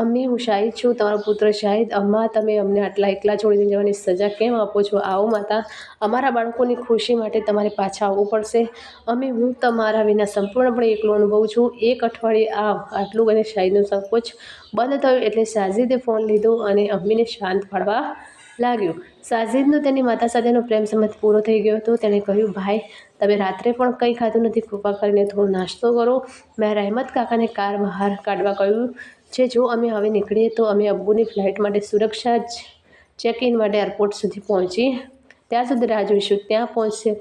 અમ્મી, હું શાહિદ છું, તમારો પુત્ર શાહિદ. અમ્મા, તમે અમને આટલા એકલા છોડીને જવાની સજા કેમ આપો છો? આવો માતા, અમારા બાળકોની ખુશી માટે તમારે પાછા આવવું પડશે. અમ્મી, હું તમારા વિના સંપૂર્ણપણે એકલો અનુભવું છું. એક અઠવાડિયે આટલું અને શાહિદનો સંકોચ બંધ થયો એટલે સાજિદે ફોન લીધો અને અમ્મીને શાંત પાડવા લાગ્યો. સાજિદનો તેની માતા સાથેનો પ્રેમ સંબંધ પૂરો થઈ ગયો હતો. તેણે કહ્યું, ભાઈ, તમે રાત્રે પણ કંઈ ખાધું નથી. કૃપા કરીને થોડો નાસ્તો કરો. મેં રહેમત કાકાને કાર બહાર કાઢવા કહ્યું છે. જો અમે હવે નીકળીએ તો અમે અબ્બુની ફ્લાઇટ માટે સુરક્ષા ચેક ઇન માટે એરપોર્ટ સુધી પહોંચી ત્યાં સુધી રાહ જોઈશું. ત્યાં પહોંચશે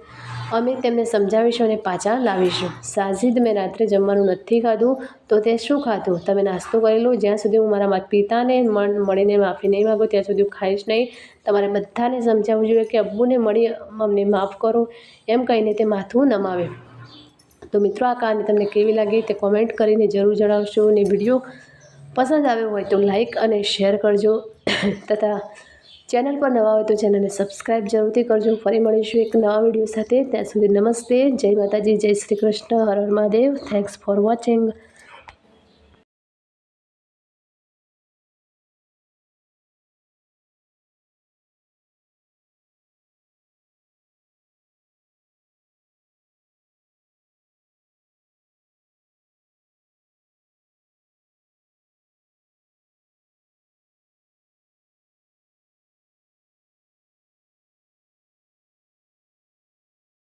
અમે તેમને સમજાવીશું અને પાછા લાવીશું. સાજિદ, મેં રાત્રે જમવાનું નથી ખાધું. તો તે શું ખાધું? તમે નાસ્તો કરી લો. જ્યાં સુધી હું મારા પિતાને મળીને માફી નહીં માગું ત્યાં સુધી હું ખાઈશ નહીં. તમારે બધાને સમજાવવું જોઈએ કે અબ્બુને મળી અમને માફ કરો. એમ કહીને તે માથું નમાવે. તો મિત્રો આ કહાની તમને કેવી લાગી તે કોમેન્ટ કરીને જરૂર જણાવશો અને વિડીયો પસંદ આવ્યો હોય તો લાઈક અને શેર કરજો તથા ચેનલ પર નવા હોય તો ચેનલને સબસ્ક્રાઈબ જરૂરથી કરજો। ફરી મળીશું એક નવા વિડીયો સાથે। ત્યાં સુધી નમસ્તે, જય માતાજી, જય શ્રી કૃષ્ણ, હર હર મહાદેવ। Thanks for watching.